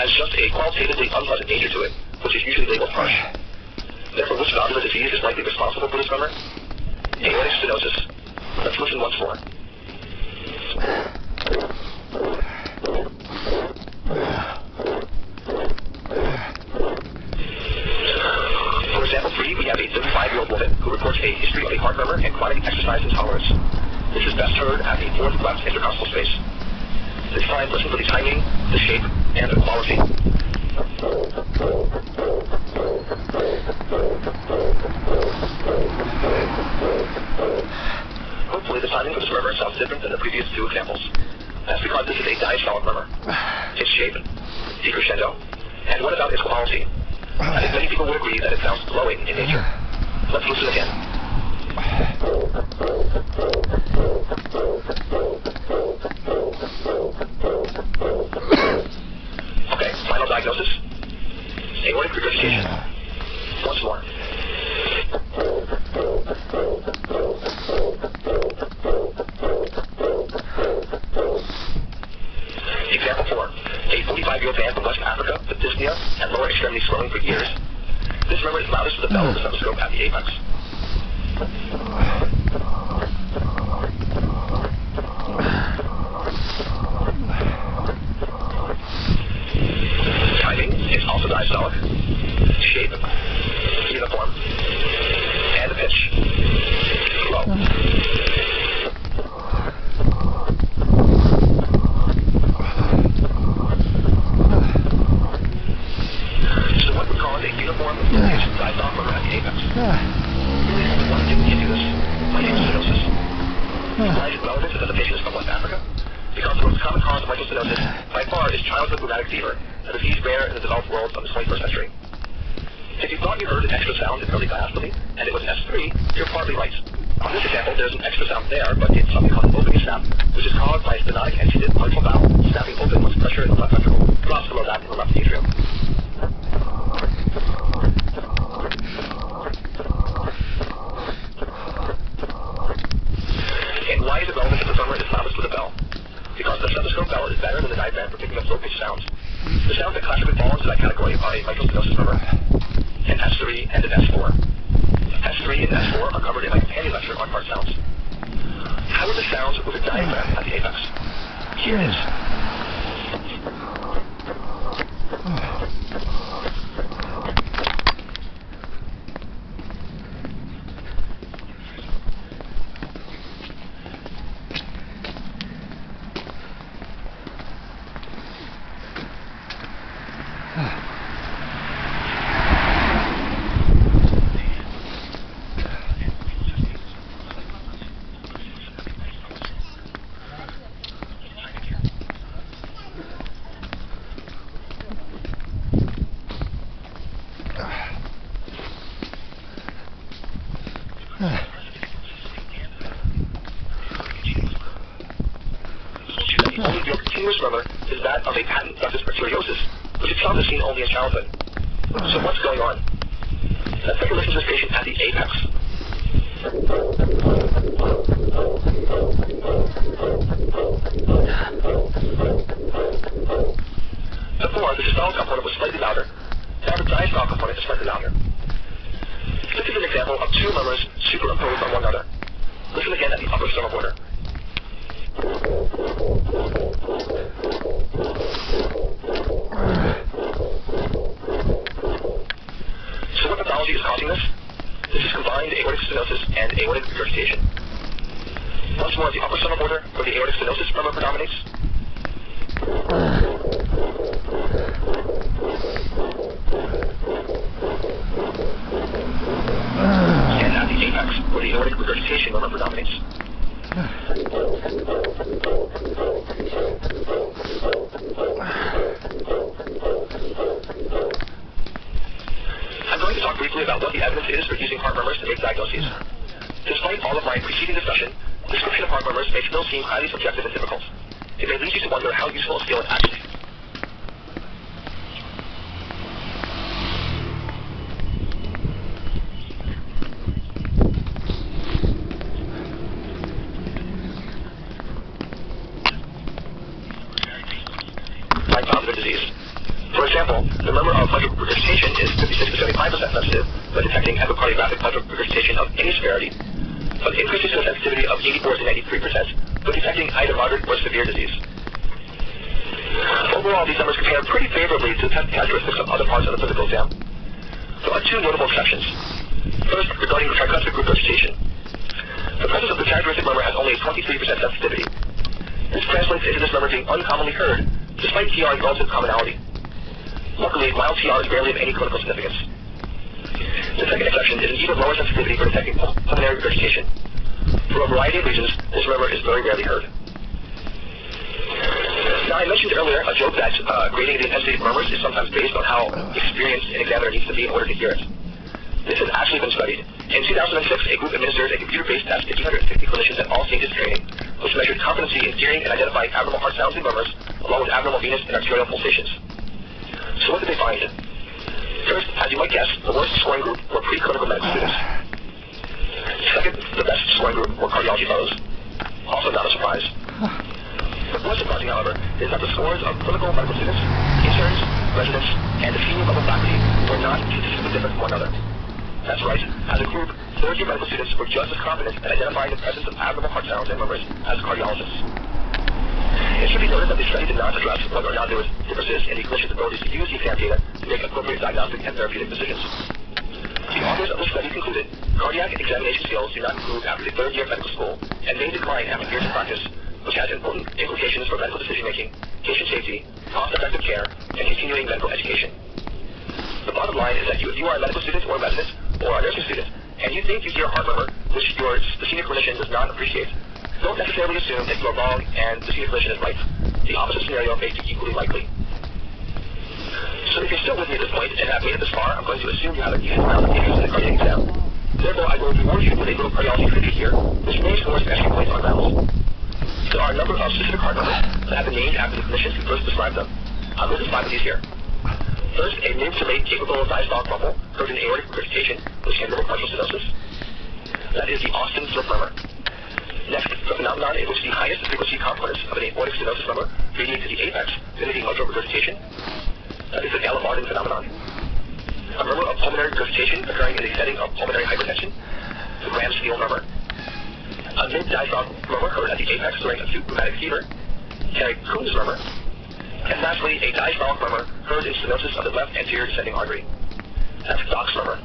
has just a qualitatively unpleasant nature to it, which is usually labeled harsh. Therefore, which valvular disease is likely responsible for this tremor? Aortic stenosis. Let's listen once more. For example 3, we have a 35-year-old woman who reports a history of a heart murmur and chronic exercise intolerance. This is best heard at the fourth left intercostal space. This time, listen for the timing, the shape, and the quality. Hopefully, the timing for this murmur sounds different than the previous two examples. That's because this is a diastolic murmur. Its shape, decrescendo, and what about its quality? I think many people would agree that it sounds glowing in nature. Let's listen again. Okay, final diagnosis. Aortic regurgitation. Once more. Example 4. A 45-year-old man from West Africa with dyspnea and lower extremity swelling for years. This murmur is loudest with the bell of the stethoscope at the apex. Timing is also diastolic. Shape, uniform. And the pitch, low. So what we call it a uniform diastolic murmur at the apex. Why didn't you do this? My name is stenosis. Why is it relevant to the patient is from West Africa? Because the most common cause of mitral stenosis by far is childhood rheumatic fever, a disease rare in the developed world of the 21st century. If you thought you heard an extra sound in early diastole, and it was S3, you're partly right. On this example, there's an extra sound there, but it's something called an opening snap, which is caused by a stenotic anteated mitral valve snapping open once pressure in the left ventricle drops below that in the left atrium. And why is it relevant that the murmur is loudest with a bell? Because the stethoscope bell is better than the diaphragm for picking up low-pitched sounds. The sounds that classically fall into that category are a mitral stenosis murmur, an S3, and an S4. S3 and S4 are covered in my companion lecture on heart sounds. How are the sounds with a diaphragm at the apex? Here it is. Your continuous murmur is that of a patent ductus arteriosus, which itself is seen only in childhood. So what's going on? Let's take a listen to this patient at the apex. Before, the systolic component was slightly louder. Now the diastolic component is slightly louder. This is an example of two murmurs superimposed on one another. Listen again at the upper sternal border. So what pathology is causing this? This is combined aortic stenosis and aortic regurgitation. Once more at the upper sternal border, where the aortic stenosis murmur predominates. And at the apex, where the aortic regurgitation murmur predominates. I'm going to talk briefly about what the evidence is for using heart murmurs to make diagnoses. Despite all of my preceding discussion, description of heart murmurs may still seem highly subjective and difficult. It may lead you to wonder how useful a skill it actually is. Disease. For example, the murmur of mitral regurgitation is 56 to 75% sensitive when detecting echocardiographic mitral regurgitation of any severity, but increases to a sensitivity of 84 to 93% when detecting either moderate or severe disease. Overall, these numbers compare pretty favorably to the test characteristics of other parts of the physical exam. There are two notable exceptions. First, regarding tricuspid regurgitation. The presence of the characteristic murmur has only a 23% sensitivity. This translates into this murmur being uncommonly heard, despite TR's relative commonality. Luckily, mild TR is rarely of any clinical significance. The second exception is an even lower sensitivity for detecting pulmonary regurgitation. For a variety of reasons, this murmur is very rarely heard. Now, I mentioned earlier a joke that grading the intensity of murmurs is sometimes based on how experienced an examiner needs to be in order to hear it. This has actually been studied. In 2006, a group administered a computer-based test to 850 clinicians at all stages of training, which measured competency in hearing and identifying abnormal heart sounds and murmurs, along with abnormal venous and arterial pulsations. So what did they find? First, as you might guess, the worst scoring group were preclinical medical students. Second, the best scoring group were cardiology fellows. Also not a surprise. What was surprising, however, is that the scores of clinical medical students, interns, residents, and the senior level faculty were not statistically different from one another. That's right, as a group, third-year medical students were just as confident in identifying the presence of abnormal heart sounds and murmurs as cardiologists. It should be noted that the study did not address whether or not there was differences in the clinician's abilities to use the exam data to make appropriate diagnostic and therapeutic decisions. The authors of the study concluded cardiac examination skills do not improve after the third year of medical school and may decline after years of practice, which has important implications for medical decision-making, patient safety, cost-effective care, and continuing medical education. The bottom line is that if you are a medical student or a resident or a nursing student, and you think you hear a heart murmur which the senior clinician does not appreciate, don't necessarily assume that you are wrong and the senior clinician is right. The opposite scenario may be equally likely. So if you're still with me at this point and have made it this far, I'm going to assume you have a decent amount of interest in the cardiac exam. Therefore, I will reward you with a little cardiology trivia here, which may score some extra points on rounds. There are a number of specific heart murmurs that have been named after the clinicians who first described them. I'll list 5 of these here. First, a mid to late capable diastolic rumble heard in aortic regurgitation, which can mimic partial stenosis. That is the Austin slip murmur. Next, the phenomenon in which the highest frequency components of an aortic stenosis murmur radiate to the apex, mimicking mitral regurgitation. That is the Gallop-Martin phenomenon. A murmur of pulmonary regurgitation occurring in the setting of pulmonary hypertension, the Graham-Steele murmur. A mid-diastolic murmur heard at the apex during acute rheumatic fever, Carey-Coombs murmur. And lastly, a diastolic murmur heard in stenosis of the left anterior descending artery. That's Dock's murmur.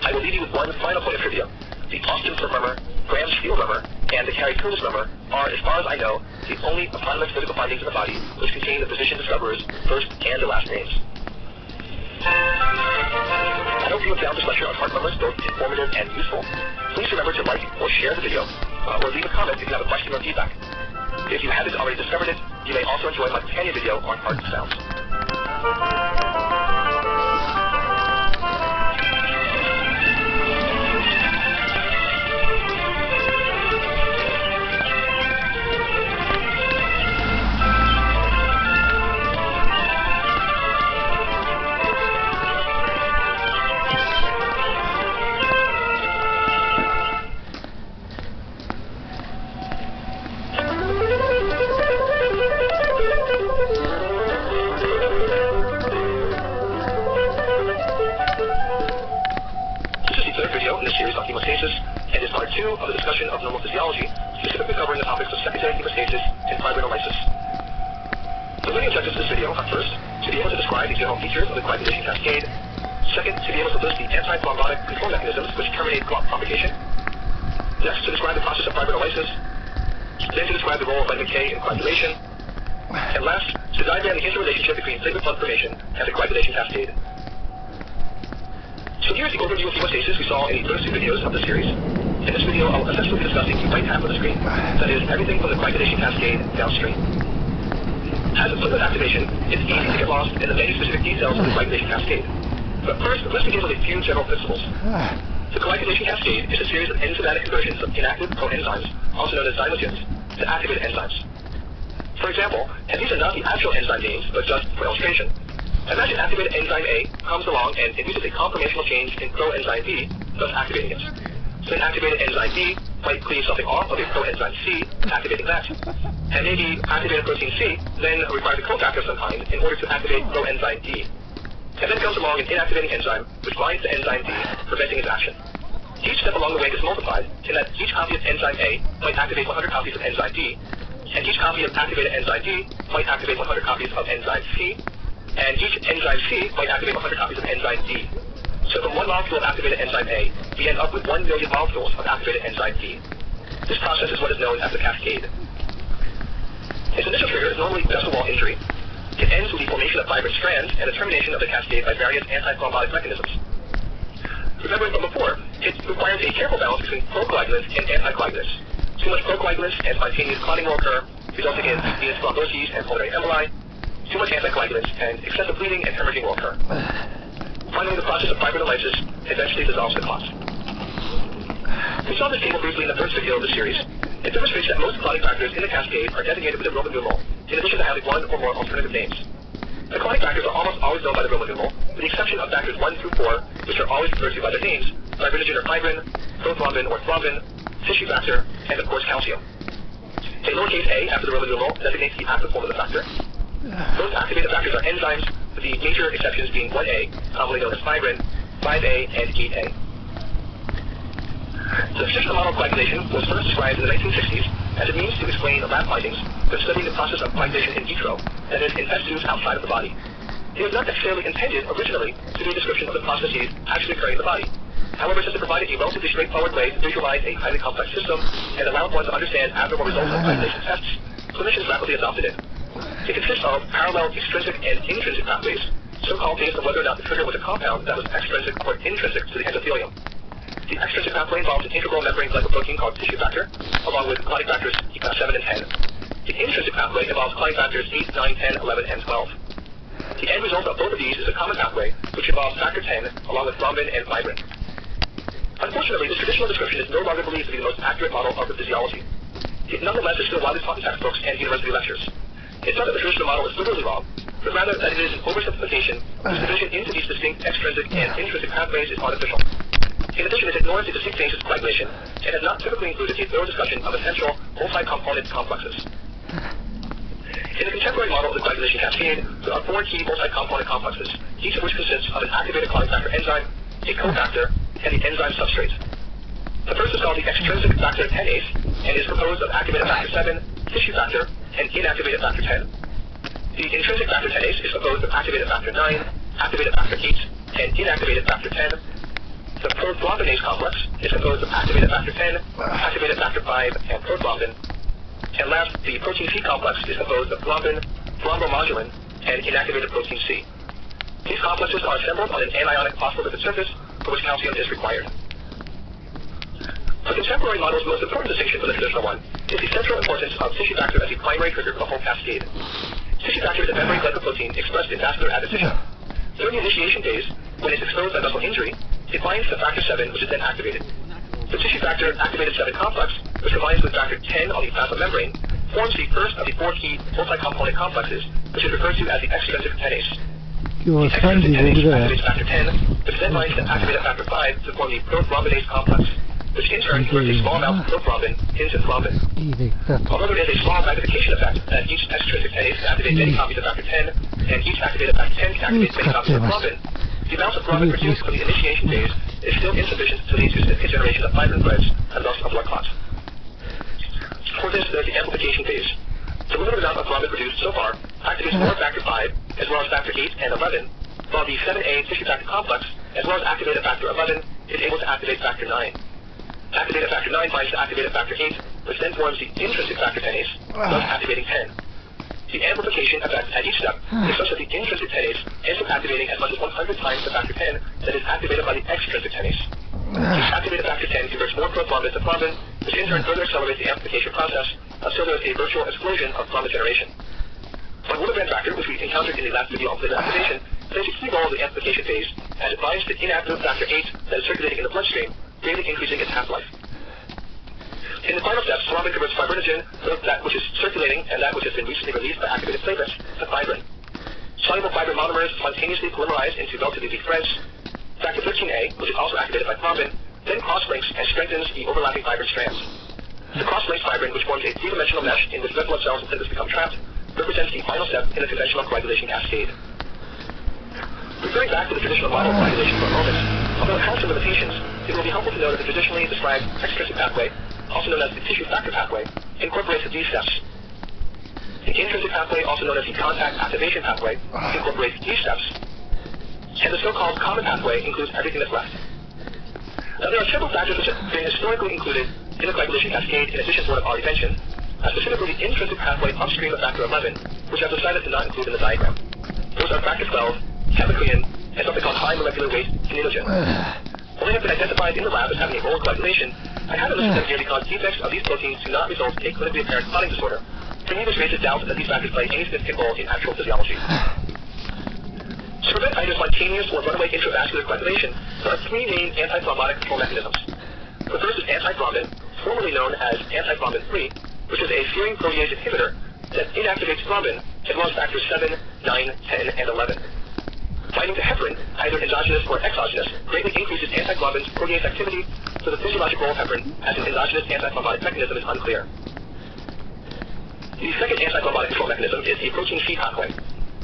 I will leave you with one final point of trivia. The Austin slip murmur, Graham-Steele murmur, and the Carey-Coombs murmur are, as far as I know, the only eponymous physical findings in the body which contain the physician discoverer's first and the last names. I hope you have found this lecture on heart murmurs both informative and useful. Please remember to like or share the video, or leave a comment if you have a question or feedback. If you haven't already discovered it, you may also enjoy my companion video on heart sounds. And is part 2 of the discussion of normal physiology, specifically covering the topics of secondary hemostasis and fibrinolysis. The learning objectives of this video are first, to be able to describe the general features of the coagulation cascade. Second, to be able to list the anti-thrombotic control mechanisms which terminate clot propagation. Next, to describe the process of fibrinolysis. Then to describe the role of vitamin K in coagulation. And last, to diagram the interrelationship between platelet blood formation and the coagulation cascade. So here's the overview of hemostasis we saw in the first 2 videos of the series. In this video, I'll essentially be discussing the right half of the screen, that is, everything from the coagulation cascade downstream. As a platelet activation, it's easy to get lost in the many specific details of the coagulation cascade. But first, let's begin with a few general principles. The coagulation cascade is a series of enzymatic conversions of inactive coenzymes, also known as zymogens, to activated enzymes. For example, and these are not the actual enzyme names, but just for illustration. Imagine activated enzyme A comes along and induces a conformational change in proenzyme B, thus activating it. then activated enzyme B might cleave something off of a coenzyme C, activating that. And maybe activated protein C then requires a cofactor of some kind in order to activate coenzyme D. And then comes along an inactivating enzyme which binds to enzyme D, preventing its action. Each step along the way is multiplied in that each copy of enzyme A might activate 100 copies of enzyme D, and each copy of activated enzyme D might activate 100 copies of enzyme C, and each enzyme C might activate 100 copies of enzyme D. So from one molecule of activated enzyme A, we end up with 1 million molecules of activated enzyme D. This process is what is known as the cascade. Its initial trigger is normally vessel wall injury. It ends with the formation of fibrous strands and the termination of the cascade by various anti-thrombotic mechanisms. Remembering from before, it requires a careful balance between procoagulants and anticoagulants. Too much procoagulants and spontaneous clotting will occur, resulting in venous thromboses and pulmonary emboli. Too much anticoagulants and excessive bleeding and hemorrhaging will occur. Finally, the process of fibrinolysis eventually dissolves the clot. We saw this table briefly in the first video of the series. It demonstrates that most clotting factors in the cascade are designated with a Roman numeral, in addition to having one or more alternative names. The clotting factors are almost always known by the Roman numeral, with the exception of factors 1 through 4, which are always referred to by their names: fibrinogen or fibrin, prothrombin or thrombin, tissue factor, and of course calcium. A lowercase a after the Roman numeral designates the active form of the factor. Most activated factors are enzymes, with the major exceptions being 1A, commonly known as fibrin, 5A, and 8A. The traditional model of coagulation was first described in the 1960s as a means to explain lab findings when studying the process of coagulation in vitro, that is, in test tubes outside of the body. It was not necessarily intended originally to be a description of the processes actually occurring in the body. However, since it provided a relatively straightforward way to visualize a highly complex system and allowed one to understand abnormal results of coagulation tests, clinicians rapidly adopted it. It consists of parallel extrinsic and intrinsic pathways, so called based on whether or not the trigger was a compound that was extrinsic or intrinsic to the endothelium. The extrinsic pathway involves an integral membrane glycoprotein called tissue factor, along with clotting factors 7 and 10. The intrinsic pathway involves clotting factors 8, 9, 10, 11, and 12. The end result of both of these is a common pathway, which involves factor 10, along with thrombin and fibrin. Unfortunately, this traditional description is no longer believed to be the most accurate model of the physiology. It nonetheless is still widely taught in textbooks and university lectures. It's not that the traditional model is literally wrong, but rather that it is an oversimplification whose division into these distinct extrinsic and intrinsic pathways is artificial. In addition, it ignores the distinct phases of coagulation and has not typically included a thorough discussion of essential multi-component complexes. In the contemporary model of the coagulation cascade, there are 4 key multi-component complexes, each of which consists of an activated clotting factor enzyme, a cofactor, and the enzyme substrate. The first is called the extrinsic factor 10ase and is composed of activated factor 7, tissue factor, and inactivated factor 10. The intrinsic factor 10ase is composed of activated factor 9, activated factor 8, and inactivated factor 10. The prothrombinase complex is composed of activated factor 10, activated factor 5, and prothrombin. And last, the protein C complex is composed of thrombin, thrombomodulin, and inactivated protein C. These complexes are assembled on an anionic phospholipid surface for which calcium is required. The contemporary model's most important distinction from the traditional one is the central importance of tissue factor as the primary trigger for the whole cascade. Tissue factor is a membrane glycoprotein expressed in vascular adventitia. During the initiation phase, when it's exposed by vessel injury, it binds to factor 7, which is then activated. The tissue factor activated 7 complex, which combines with factor 10 on the plasma membrane, forms the first of the 4 key multi-component complexes, which is referred to as the extrinsic 10ase. The extrinsic 10ase activates factor 10, which then binds to activated factor 5 to form the prothrombinase complex, which in turn converts a small amount of prothrombin into thrombin. Although there is a small magnification effect, as each extrinsic 10ase can activate many copies of factor 10, and each activated factor 10 can activate many copies of thrombin, the amount of thrombin produced from the initiation phase is still insufficient to lead to significant generation of fibrin threads and thus a blood clot. For this, there's the amplification phase. The limited amount of thrombin produced so far activates more factor 5, as well as factor 8 and 11, while the 7A tissue factor complex, as well as activated factor 11, is able to activate factor 9. Activated factor 9 binds to activated factor 8, which then forms the intrinsic factor 10ase, thus activating 10. The amplification effect at each step is such that the intrinsic 10ase ends up activating as much as 100 times the factor 10 that is activated by the extrinsic 10ase. Each activated factor 10 converts more prothrombin to thrombin, which in turn further accelerates the amplification process until there is a virtual explosion of thrombin generation. One Willebrand factor, which we encountered in the last video on platelet activation, plays a key role in the amplification phase as it binds to inactive factor 8 that is circulating in the bloodstream, greatly increasing its half-life. In the final steps, thrombin converts fibrinogen, both that which is circulating and that which has been recently released by activated platelets, to fibrin. Soluble fibrin monomers spontaneously polymerize into relatively weak threads. Factor 13A, which is also activated by thrombin, then cross-links and strengthens the overlapping fibrin strands. The cross-linked fibrin, which forms a three-dimensional mesh in which red blood cells and platelets become trapped, represents the final step in the conventional coagulation cascade. Referring back to the traditional model of coagulation for a moment, although it has some limitations, it will be helpful to know that the traditionally described extrinsic pathway, also known as the tissue factor pathway, incorporates these steps. The intrinsic pathway, also known as the contact activation pathway, incorporates these steps. And the so-called common pathway includes everything that's left. Now, there are several factors which have been historically included in the coagulation cascade in addition to what I've already mentioned, specifically the intrinsic pathway upstream of factor 11, which I've decided to not include in the diagram. Those are factor 12, chemicrein, and something called high molecular weight kininogen. While they have been identified in the lab as having a role in coagulation, I haven't listed them here because defects of these proteins do not result in a clinically apparent clotting disorder. For me, this raises doubt that these factors play any significant role in actual physiology. To prevent either spontaneous or runaway intravascular coagulation, there are three main antithrombotic control mechanisms. The first is antithrombin, formerly known as antithrombin 3, which is a serine protease inhibitor that inactivates thrombin, as well as factors 7, 9, 10, and 11. Binding to heparin, either endogenous or exogenous, greatly increases antithrombin's protease activity, so the physiologic role of heparin as an endogenous antithrombotic mechanism is unclear. The second antithrombotic control mechanism is the protein C pathway.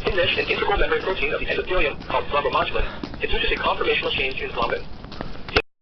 In this, an integral membrane protein of the endothelium called thrombomodulin induces a conformational change in thrombin.